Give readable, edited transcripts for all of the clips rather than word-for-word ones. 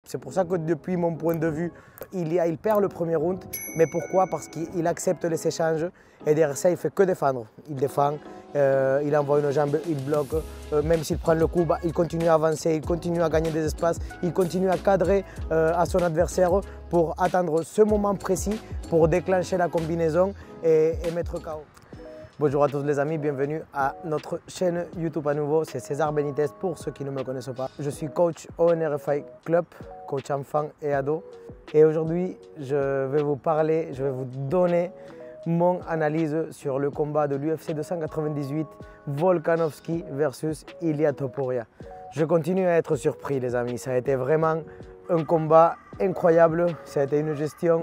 C'est pour ça que depuis mon point de vue, il perd le premier round. Mais pourquoi? Parce qu'il accepte les échanges et derrière ça, il ne fait que défendre. Il défend, il envoie une jambe, il bloque. Même s'il prend le coup, il continue à avancer, il continue à gagner des espaces, il continue à cadrer à son adversaire pour attendre ce moment précis pour déclencher la combinaison et mettre KO. Bonjour à tous les amis, bienvenue à notre chaîne YouTube à nouveau, c'est César Benitez pour ceux qui ne me connaissent pas. Je suis coach au NRFI Club, coach enfant et ado. Et aujourd'hui, je vais vous parler, je vais vous donner mon analyse sur le combat de l'UFC 298, Volkanovski versus Ilia Topuria. Je continue à être surpris les amis, ça a été vraiment un combat incroyable, ça a été une gestion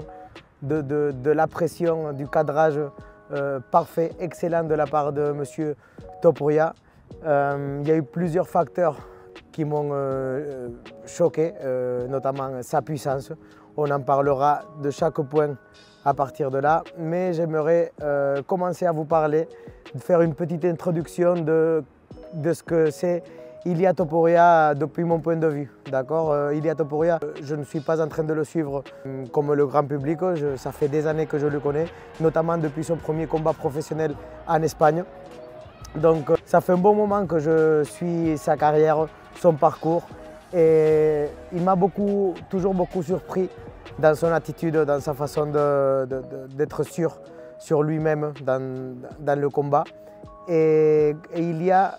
de la pression, du cadrage parfait, excellent de la part de M. Topuria. Il y a eu plusieurs facteurs qui m'ont choqué, notamment sa puissance. On en parlera de chaque point à partir de là, mais j'aimerais commencer à vous parler, de faire une petite introduction de ce que c'est Ilia Topuria depuis mon point de vue. D'accord, Ilia Topuria, je ne suis pas en train de le suivre comme le grand public, ça fait des années que je le connais, notamment depuis son premier combat professionnel en Espagne. Donc ça fait un bon moment que je suis sa carrière, son parcours, et il m'a toujours beaucoup surpris dans son attitude, dans sa façon d'être sûr sur lui-même dans le combat. Et il y a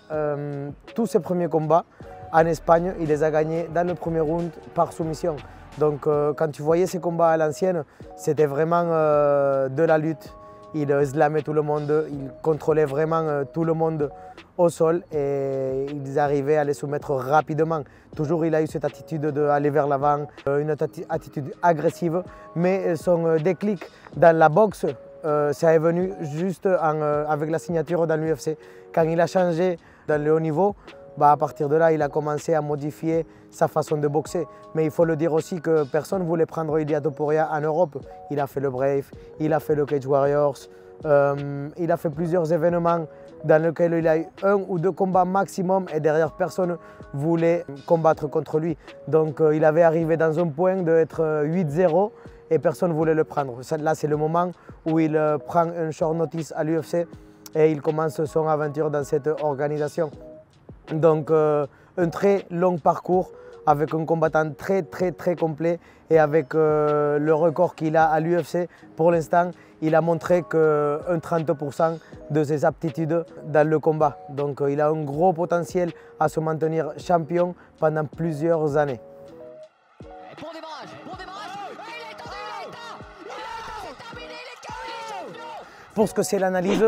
tous ses premiers combats en Espagne, il les a gagnés dans le premier round par soumission. Donc quand tu voyais ces combats à l'ancienne, c'était vraiment de la lutte. Il slamait tout le monde, il contrôlait vraiment tout le monde au sol et ils arrivaient à les soumettre rapidement. Toujours il a eu cette attitude d'aller vers l'avant, une attitude agressive, mais son déclic dans la boxe, ça est venu juste avec la signature dans l'UFC. Quand il a changé dans le haut niveau, à partir de là, il a commencé à modifier sa façon de boxer. Mais il faut le dire aussi que personne ne voulait prendre Ilia Topuria en Europe. Il a fait le Brave, il a fait le Cage Warriors, il a fait plusieurs événements dans lesquels il a eu 1 ou 2 combats maximum et derrière personne ne voulait combattre contre lui. Donc il avait arrivé dans un point d'être 8-0 et personne ne voulait le prendre. Là, c'est le moment où il prend un short notice à l'UFC et il commence son aventure dans cette organisation. Donc un très long parcours avec un combattant très complet et avec le record qu'il a à l'UFC. Pour l'instant, il a montré qu'un 30% de ses aptitudes dans le combat. Donc il a un gros potentiel à se maintenir champion pendant plusieurs années. Bon démarrage, il est éteint, c'est terminé, il est KO, il est champion. Pour ce que c'est l'analyse,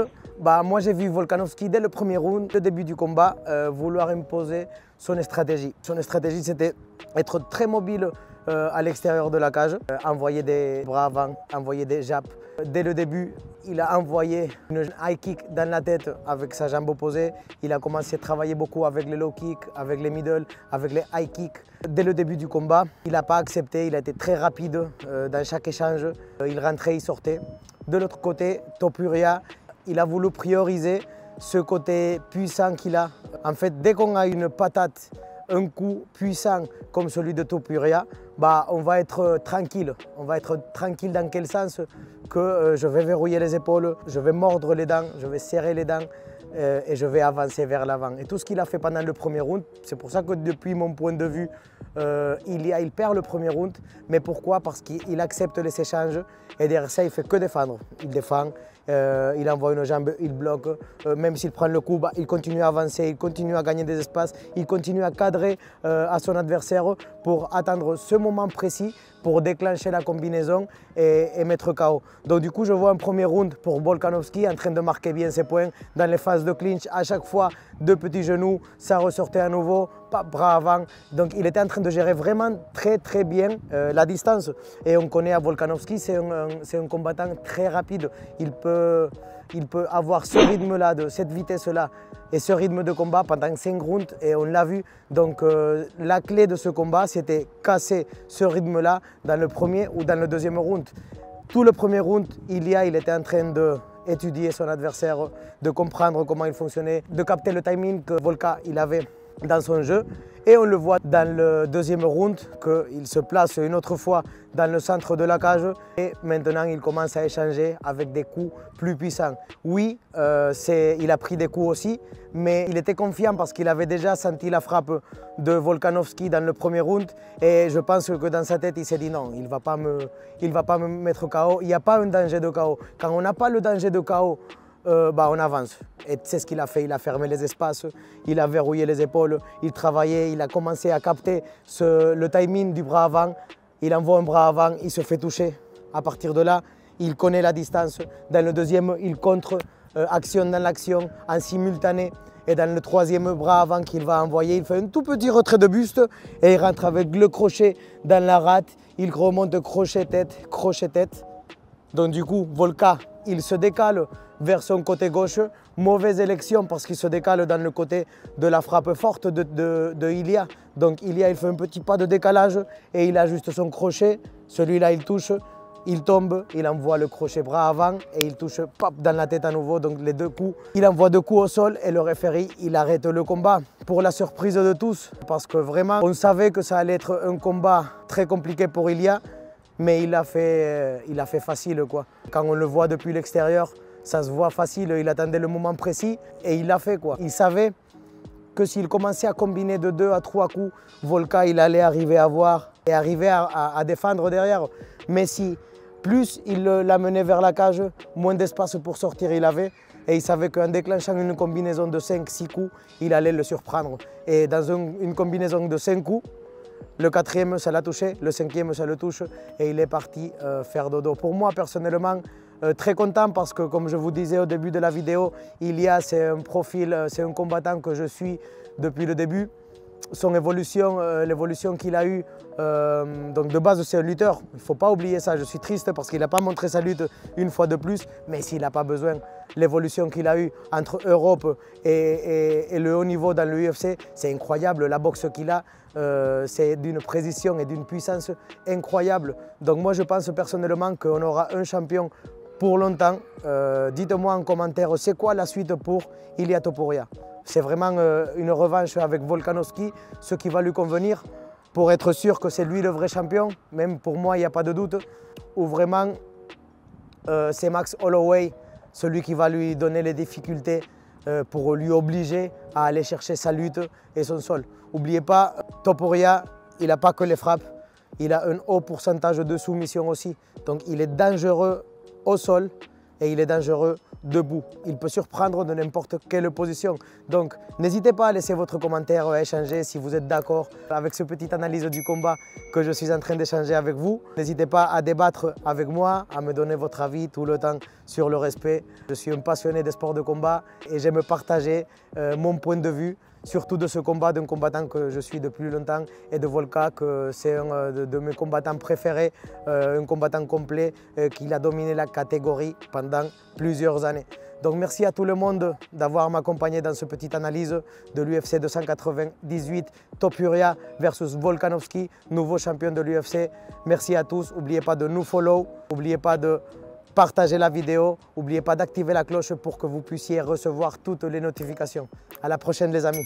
moi j'ai vu Volkanovski dès le premier round, le début du combat, vouloir imposer son stratégie. Son stratégie c'était être très mobile à l'extérieur de la cage, envoyer des bras avant, envoyer des japs. Dès le début, il a envoyé une high kick dans la tête avec sa jambe opposée. Il a commencé à travailler beaucoup avec les low kicks, avec les middle, avec les high kicks. Dès le début du combat, il n'a pas accepté, il a été très rapide dans chaque échange. Il rentrait, il sortait. De l'autre côté, Topuria, il a voulu prioriser ce côté puissant qu'il a. En fait, dès qu'on a une patate, un coup puissant comme celui de Topuria, on va être tranquille. On va être tranquille dans quel sens? Que je vais verrouiller les épaules, je vais mordre les dents, je vais serrer les dents et je vais avancer vers l'avant. Et tout ce qu'il a fait pendant le premier round, c'est pour ça que depuis mon point de vue, il perd le premier round. Mais pourquoi? Parce qu'il accepte les échanges et derrière ça, il ne fait que défendre. Il défend, il envoie une jambe, il bloque. Même s'il prend le coup, il continue à avancer, il continue à gagner des espaces, il continue à cadrer à son adversaire pour attendre ce moment précis pour déclencher la combinaison et mettre KO. Donc du coup, je vois un premier round pour Volkanovski en train de marquer bien ses points dans les phases de clinch. À chaque fois, 2 petits genoux, ça ressortait à nouveau, bras avant. Donc il était en train de gérer vraiment très bien la distance. Et on connaît à Volkanovski, c'est un combattant très rapide. Il peut avoir ce rythme-là, cette vitesse-là et ce rythme de combat pendant 5 rounds et on l'a vu. Donc la clé de ce combat, c'était casser ce rythme-là dans le premier ou dans le deuxième round. Tout le premier round, il était en train d'étudier son adversaire, de comprendre comment il fonctionnait, de capter le timing que Volka il avait dans son jeu. Et on le voit dans le deuxième round qu'il se place une autre fois dans le centre de la cage et maintenant il commence à échanger avec des coups plus puissants. Oui, il a pris des coups aussi, mais il était confiant parce qu'il avait déjà senti la frappe de Volkanovski dans le premier round et je pense que dans sa tête il s'est dit non, il ne va pas me mettre KO, il n'y a pas un danger de KO. Quand on n'a pas le danger de KO, on avance. Et c'est ce qu'il a fait, il a fermé les espaces, il a verrouillé les épaules, il travaillait, il a commencé à capter le timing du bras avant, il envoie un bras avant, il se fait toucher. À partir de là, il connaît la distance. Dans le deuxième, il contre action dans l'action en simultané. Et dans le troisième bras avant qu'il va envoyer, il fait un tout petit retrait de buste et il rentre avec le crochet dans la rate. Il remonte crochet-tête, crochet-tête. Donc du coup, Volka, il se décale vers son côté gauche. Mauvaise élection parce qu'il se décale dans le côté de la frappe forte de Ilia. Donc Ilia, il fait un petit pas de décalage et il ajuste son crochet. Celui-là, il touche, il tombe, il envoie le crochet bras avant et il touche pop, dans la tête à nouveau. Donc les deux coups, il envoie deux coups au sol et le référé, il arrête le combat. Pour la surprise de tous, parce que vraiment, on savait que ça allait être un combat très compliqué pour Ilia. Mais il a fait facile, quoi. Quand on le voit depuis l'extérieur, ça se voit facile, il attendait le moment précis et il l'a fait, quoi. Il savait que s'il commençait à combiner de 2 à 3 coups, Volka il allait arriver à voir et arriver à défendre derrière. Mais si plus il l'amenait vers la cage, moins d'espace pour sortir il avait. Et il savait qu'en déclenchant une combinaison de 5-6 coups, il allait le surprendre. Et dans une combinaison de 5 coups, le quatrième, ça l'a touché, le cinquième, ça le touche et il est parti faire dodo. Pour moi, personnellement, très content parce que, comme je vous disais au début de la vidéo, Ilia, c'est un profil, c'est un combattant que je suis depuis le début. Son évolution, l'évolution qu'il a eue, donc de base c'est un lutteur, il ne faut pas oublier ça, je suis triste parce qu'il n'a pas montré sa lutte une fois de plus, mais s'il n'a pas besoin, l'évolution qu'il a eue entre Europe et le haut niveau dans le UFC, c'est incroyable, la boxe qu'il a, c'est d'une précision et d'une puissance incroyable. Donc moi je pense personnellement qu'on aura un champion pour longtemps. Dites-moi en commentaire, c'est quoi la suite pour Ilia Topuria? C'est vraiment une revanche avec Volkanovski, ce qui va lui convenir pour être sûr que c'est lui le vrai champion. Même pour moi, il n'y a pas de doute. Ou vraiment, c'est Max Holloway, celui qui va lui donner les difficultés pour lui obliger à aller chercher sa lutte et son sol. N'oubliez pas, Topuria, il n'a pas que les frappes, il a un haut pourcentage de soumission aussi. Donc il est dangereux au sol et il est dangereux debout. Il peut surprendre de n'importe quelle position. Donc n'hésitez pas à laisser votre commentaire, à échanger si vous êtes d'accord avec cette petite analyse du combat que je suis en train d'échanger avec vous. N'hésitez pas à débattre avec moi, à me donner votre avis tout le temps sur le respect. Je suis un passionné des sports de combat et j'aime partager mon point de vue, surtout de ce combat d'un combattant que je suis depuis longtemps et de Volka, que c'est un de mes combattants préférés, un combattant complet qui a dominé la catégorie pendant plusieurs années. Donc merci à tout le monde d'avoir m'accompagné dans cette petite analyse de l'UFC 298, Topuria versus Volkanovski, nouveau champion de l'UFC. Merci à tous, n'oubliez pas de nous follow, n'oubliez pas de partager la vidéo, n'oubliez pas d'activer la cloche pour que vous puissiez recevoir toutes les notifications. À la prochaine les amis.